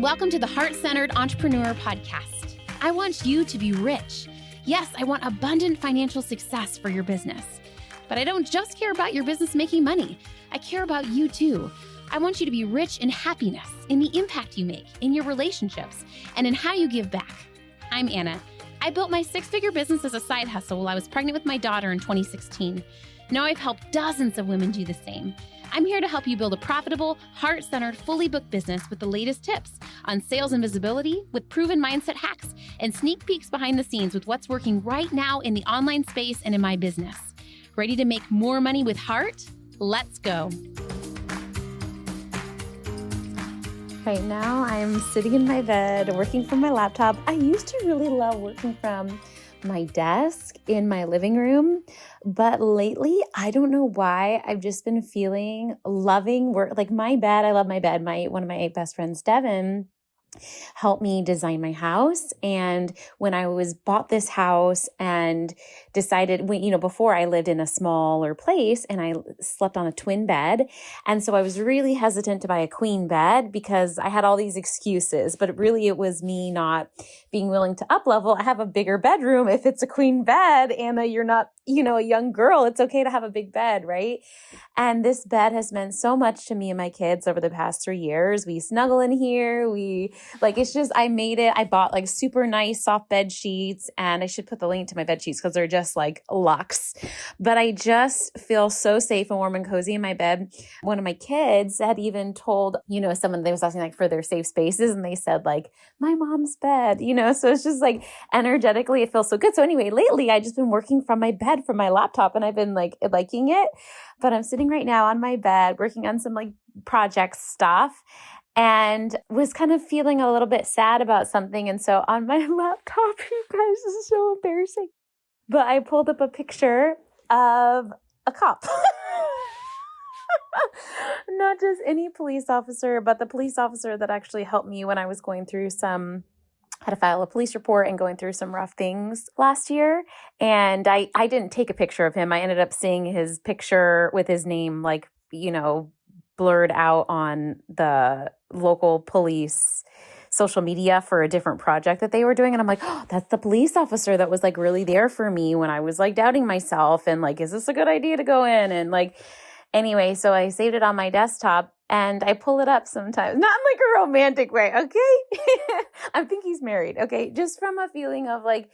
Welcome to the Heart-Centered Entrepreneur Podcast. I want you to be rich. Yes, I want abundant financial success for your business. But I don't just care about your business making money. I care about you too. I want you to be rich in happiness, in the impact you make, in your relationships, and in how you give back. I'm Anna. I built my six-figure business as a side hustle while I was pregnant with my daughter in 2016. Now I've helped dozens of women do the same. I'm here to help you build a profitable, heart-centered, fully booked business with the latest tips on sales and visibility, with proven mindset hacks, and sneak peeks behind the scenes with what's working right now in the online space and in my business. Ready to make more money with heart? Let's go. Right now, I'm sitting in my bed working from my laptop. I used to really love working from my desk in my living room, but lately, I don't know why, I've just been feeling loving work. Like my bed, I love my bed. One of my best friends, Devin, helped me design my house. And when I bought this house and decided, before I lived in a smaller place and I slept on a twin bed. And so I was really hesitant to buy a queen bed because I had all these excuses, but really it was me not being willing to up level. I have a bigger bedroom. If it's a queen bed, Anna, you're not, a young girl, it's okay to have a big bed, right? And this bed has meant so much to me and my kids over the past 3 years. We snuggle in here. I bought like super nice soft bed sheets, and I should put the link to my bed sheets because they're just like luxe. But I just feel so safe and warm and cozy in my bed. One of my kids had even told, someone, they was asking like for their safe spaces, and they said like, my mom's bed, so it's just like energetically, it feels so good. So anyway, lately I just been working from my bed, from my laptop, and I've been like liking it. But I'm sitting right now on my bed working on some like project stuff, and was kind of feeling a little bit sad about something. And so on my laptop, you guys, this is so embarrassing, but I pulled up a picture of a cop. Not just any police officer, but the police officer that actually helped me when I was going through had to file a police report and going through some rough things last year. And I didn't take a picture of him. I ended up seeing his picture with his name, blurred out on the local police social media for a different project that they were doing. And I'm like, oh, that's the police officer that was like really there for me when I was like doubting myself and like, is this a good idea to go in? And like, anyway, so I saved it on my desktop and I pull it up sometimes, not in like a romantic way. Okay. I think he's married. Okay. Just from a feeling of like,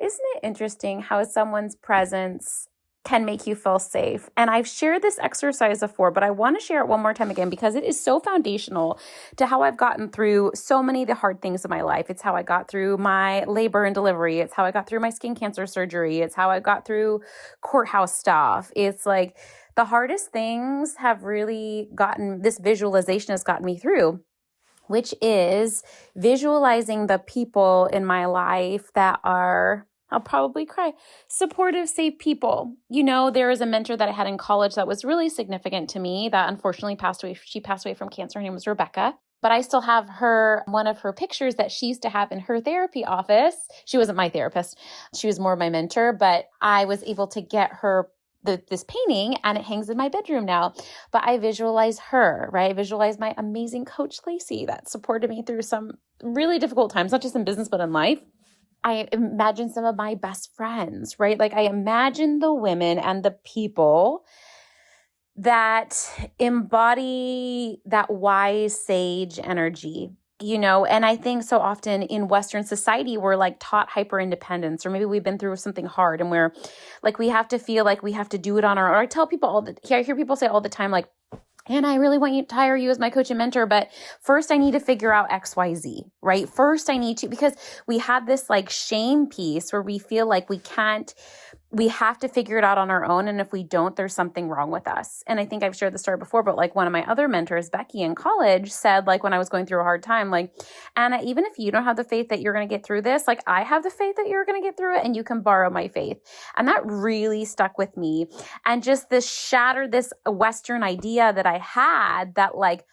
isn't it interesting how someone's presence can make you feel safe? And I've shared this exercise before, but I want to share it one more time again because it is so foundational to how I've gotten through so many of the hard things in my life. It's how I got through my labor and delivery. It's how I got through my skin cancer surgery. It's how I got through courthouse stuff. It's like the hardest things have really this visualization has gotten me through, which is visualizing the people in my life that are, I'll probably cry, supportive, safe people. There was a mentor that I had in college that was really significant to me that unfortunately passed away. She passed away from cancer. Her name was Rebecca. But I still have one of her pictures that she used to have in her therapy office. She wasn't my therapist. She was more my mentor, but I was able to get her this painting and it hangs in my bedroom now. But I visualize her, right? I visualize my amazing coach, Lacey, that supported me through some really difficult times, not just in business, but in life. I imagine some of my best friends, right? Like I imagine the women and the people that embody that wise sage energy, and I think so often in Western society, we're like taught hyper independence, or maybe we've been through something hard and we're like, we have to feel like we have to do it on our own. I tell people I hear people say all the time, like, and I really want to hire you as my coach and mentor, but first I need to figure out XYZ, right? First I need to, because we have this like shame piece where we feel like we have to figure it out on our own. And if we don't, there's something wrong with us. And I think I've shared the story before, but like one of my other mentors, Becky in college, said like when I was going through a hard time, like, Anna, even if you don't have the faith that you're going to get through this, like I have the faith that you're going to get through it and you can borrow my faith. And that really stuck with me. And just shattered this Western idea that I had that like,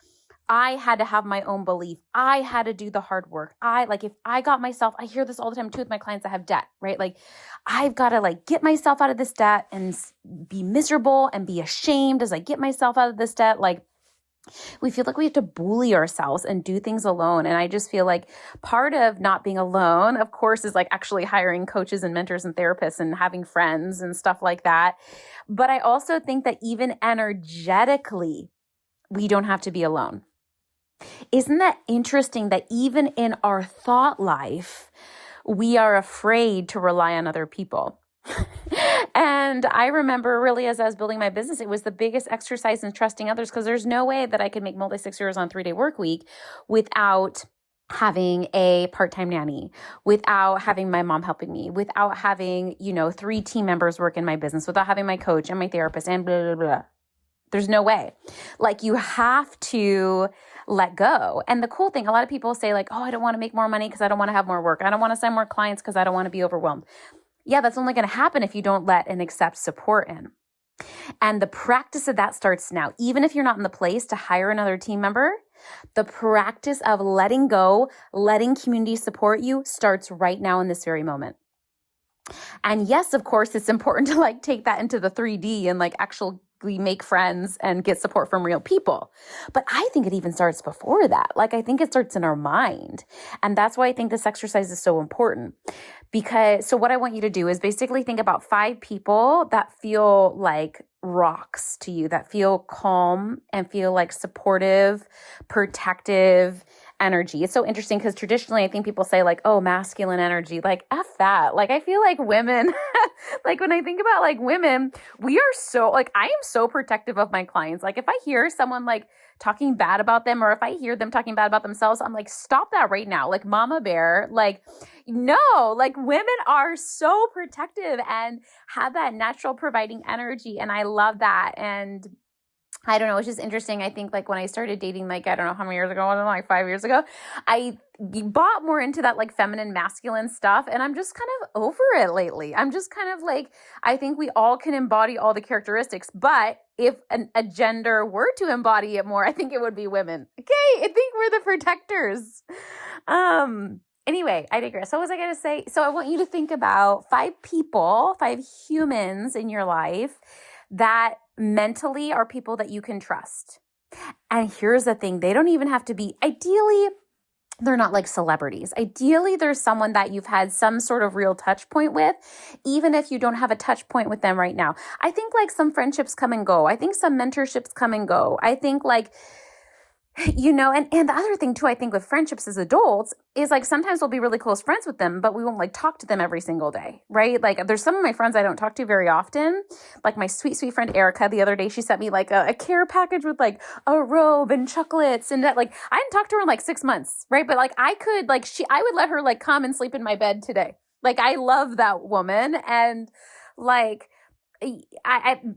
I had to have my own belief. I had to do the hard work. If I got myself, I hear this all the time too with my clients that have debt, right? Like I've got to like get myself out of this debt and be miserable and be ashamed as I get myself out of this debt. Like We feel like we have to bully ourselves and do things alone. And I just feel like part of not being alone, of course, is like actually hiring coaches and mentors and therapists and having friends and stuff like that. But I also think that even energetically, we don't have to be alone. Isn't that interesting that even in our thought life, we are afraid to rely on other people? And I remember really as I was building my business, it was the biggest exercise in trusting others, because there's no way that I could make multi-6 figures on 3-day work week without having a part-time nanny, without having my mom helping me, without having, 3 team members work in my business, without having my coach and my therapist and blah, blah, blah. There's no way. Like, you have to let go. And the cool thing, a lot of people say like, oh, I don't want to make more money because I don't want to have more work. I don't want to sign more clients because I don't want to be overwhelmed. Yeah, that's only going to happen if you don't let and accept support in. And the practice of that starts now. Even if you're not in the place to hire another team member, the practice of letting go, letting community support you starts right now in this very moment. And yes, of course, it's important to like take that into the 3D and like actually make friends and get support from real people. But I think it even starts before that. Like, I think it starts in our mind. And that's why I think this exercise is so important. So what I want you to do is basically think about 5 people that feel like rocks to you, that feel calm and feel like supportive, protective energy. It's so interesting because traditionally I think people say like, oh, masculine energy, like F that. Like, I feel like women, like when I think about like women, we are so like, I am so protective of my clients. Like if I hear someone like talking bad about them, or if I hear them talking bad about themselves, I'm like, stop that right now. Like mama bear, like, no, like women are so protective and have that natural providing energy. And I love that. And I don't know, it's just interesting. I think like when I started dating, like, I don't know how many years ago, I don't know, like 5 years ago, I bought more into that like feminine, masculine stuff. And I'm just kind of over it lately. I'm just kind of like, I think we all can embody all the characteristics, but if a gender were to embody it more, I think it would be women. Okay. I think we're the protectors. Anyway, I digress. So what was I going to say? So I want you to think about 5 people, 5 humans in your life that mentally are people that you can trust. And here's the thing, they don't even have to be, ideally, they're not like celebrities. Ideally, there's someone that you've had some sort of real touch point with, even if you don't have a touch point with them right now. I think like some friendships come and go. I think some mentorships come and go. I think like, and the other thing too, I think with friendships as adults is like sometimes we'll be really close friends with them, but we won't like talk to them every single day, right? Like there's some of my friends I don't talk to very often. Like my sweet, sweet friend Erica, the other day, she sent me like a care package with like a robe and chocolates, and that like I hadn't talked to her in like 6 months, right? But like I would let her like come and sleep in my bed today. Like I love that woman. And like,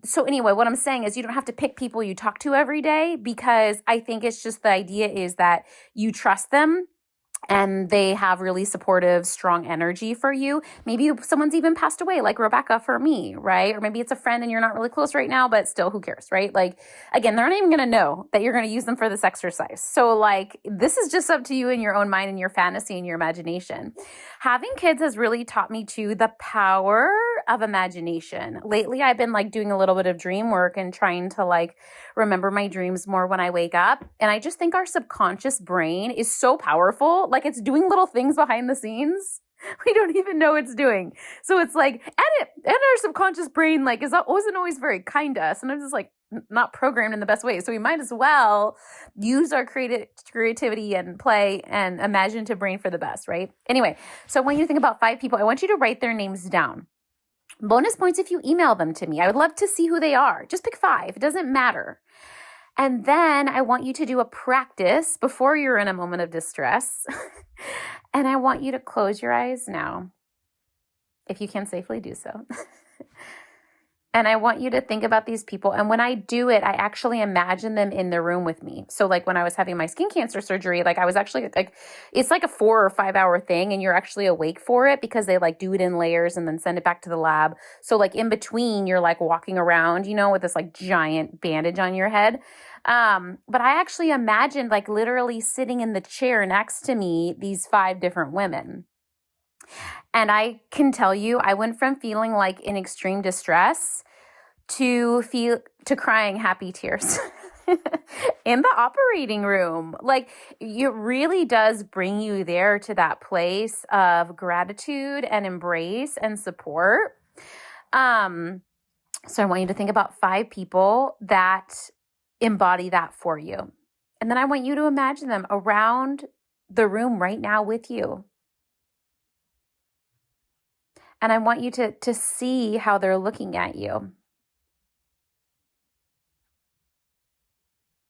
so anyway, what I'm saying is you don't have to pick people you talk to every day, because I think it's just the idea is that you trust them and they have really supportive, strong energy for you. Maybe someone's even passed away, like Rebecca for me, right? Or maybe it's a friend and you're not really close right now, but still, who cares, right? Like, again, they're not even going to know that you're going to use them for this exercise. So like, this is just up to you in your own mind and your fantasy and your imagination. Having kids has really taught me too the power of imagination. Lately, I've been like doing a little bit of dream work and trying to like remember my dreams more when I wake up. And I just think our subconscious brain is so powerful. Like it's doing little things behind the scenes we don't even know it's doing. So it's like, and our subconscious brain like wasn't always very kind to us. Sometimes it's like not programmed in the best way. So we might as well use our creativity and play and imaginative brain for the best, right? Anyway, so I want you to think about 5 people. I want you to write their names down. Bonus points if you email them to me. I would love to see who they are. Just pick 5. It doesn't matter. And then I want you to do a practice before you're in a moment of distress. And I want you to close your eyes now, if you can safely do so. And I want you to think about these people. And when I do it, I actually imagine them in the room with me. So like when I was having my skin cancer surgery, like I was actually like, it's like a 4 or 5 hour thing and you're actually awake for it because they like do it in layers and then send it back to the lab. So like in between, you're like walking around, with this like giant bandage on your head. But I actually imagined like literally sitting in the chair next to me, these 5 different women. And I can tell you, I went from feeling like in extreme distress to crying happy tears. in the operating room. Like, it really does bring you there to that place of gratitude and embrace and support. So I want you to think about 5 people that embody that for you. And then I want you to imagine them around the room right now with you. And I want you to see how they're looking at you.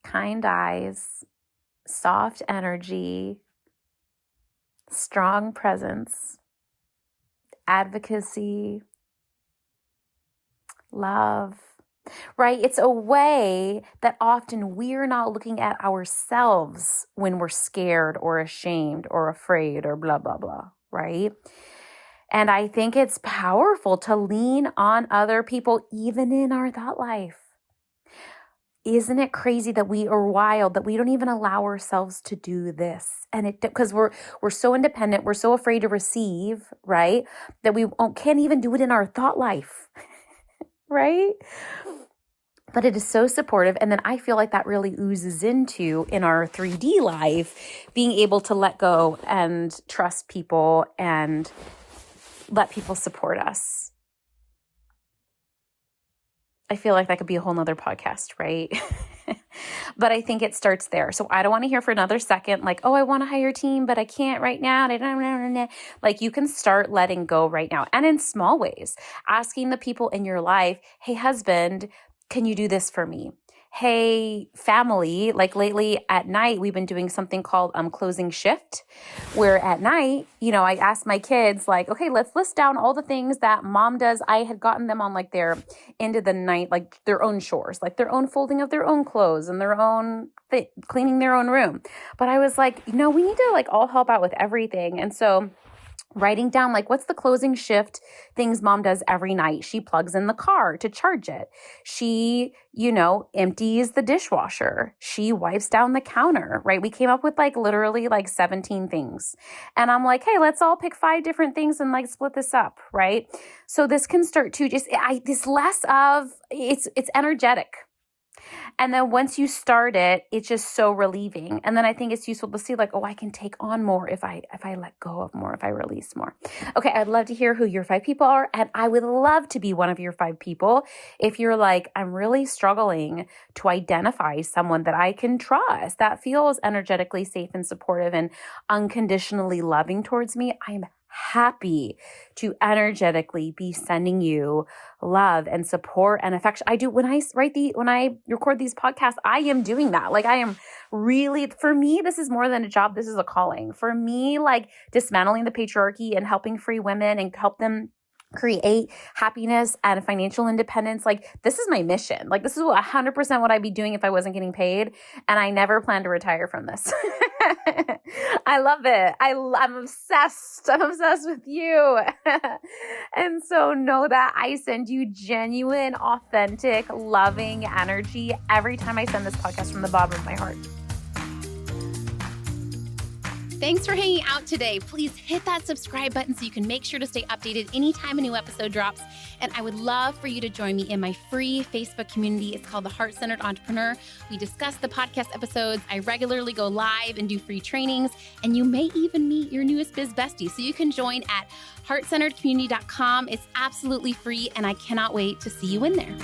Kind eyes, soft energy, strong presence, advocacy, love, right? It's a way that often we're not looking at ourselves when we're scared or ashamed or afraid or blah, blah, blah, right? And I think it's powerful to lean on other people, even in our thought life. Isn't it crazy that we are wild, that we don't even allow ourselves to do this? And it, because we're so independent, we're so afraid to receive, right? That we can't even do it in our thought life, right? But it is so supportive. And then I feel like that really oozes into in our 3D life, being able to let go and trust people and let people support us. I feel like that could be a whole nother podcast, right? But I think it starts there. So I don't want to hear for another second, like, oh, I want to hire a team, but I can't right now. Like, you can start letting go right now. And in small ways, asking the people in your life, hey, husband, can you do this for me? Hey, family, like lately at night, we've been doing something called closing shift, where at night, I asked my kids, like, okay, let's list down all the things that mom does. I had gotten them on like their end of the night, like their own chores, like their own folding of their own clothes and their own cleaning their own room. But I was like, we need to like all help out with everything. And so writing down, like, what's the closing shift things mom does every night? She plugs in the car to charge it. She, empties the dishwasher. She wipes down the counter, right? We came up with like literally like 17 things. And I'm like, hey, let's all pick 5 different things and like split this up, right? So this can start to this less of, it's energetic. And then once you start it, it's just so relieving. And then I think it's useful to see like, oh, I can take on more if I let go of more, if I release more. Okay, I'd love to hear who your 5 people are. And I would love to be one of your 5 people. If you're like, I'm really struggling to identify someone that I can trust, that feels energetically safe and supportive and unconditionally loving towards me, I'm happy to energetically be sending you love and support and affection. I do when I record these podcasts, I am doing that. Like, I am really, for me, this is more than a job. This is a calling. For me, like dismantling the patriarchy and helping free women and help them create happiness and financial independence. Like, this is my mission. Like, this is 100% what I'd be doing if I wasn't getting paid. And I never plan to retire from this. I love it. I'm obsessed. I'm obsessed with you. And so know that I send you genuine, authentic, loving energy every time I send this podcast from the bottom of my heart. Thanks for hanging out today. Please hit that subscribe button so you can make sure to stay updated anytime a new episode drops. And I would love for you to join me in my free Facebook community. It's called The Heart-Centered Entrepreneur. We discuss the podcast episodes. I regularly go live and do free trainings. And you may even meet your newest biz bestie. So you can join at heartcenteredcommunity.com. It's absolutely free, and I cannot wait to see you in there.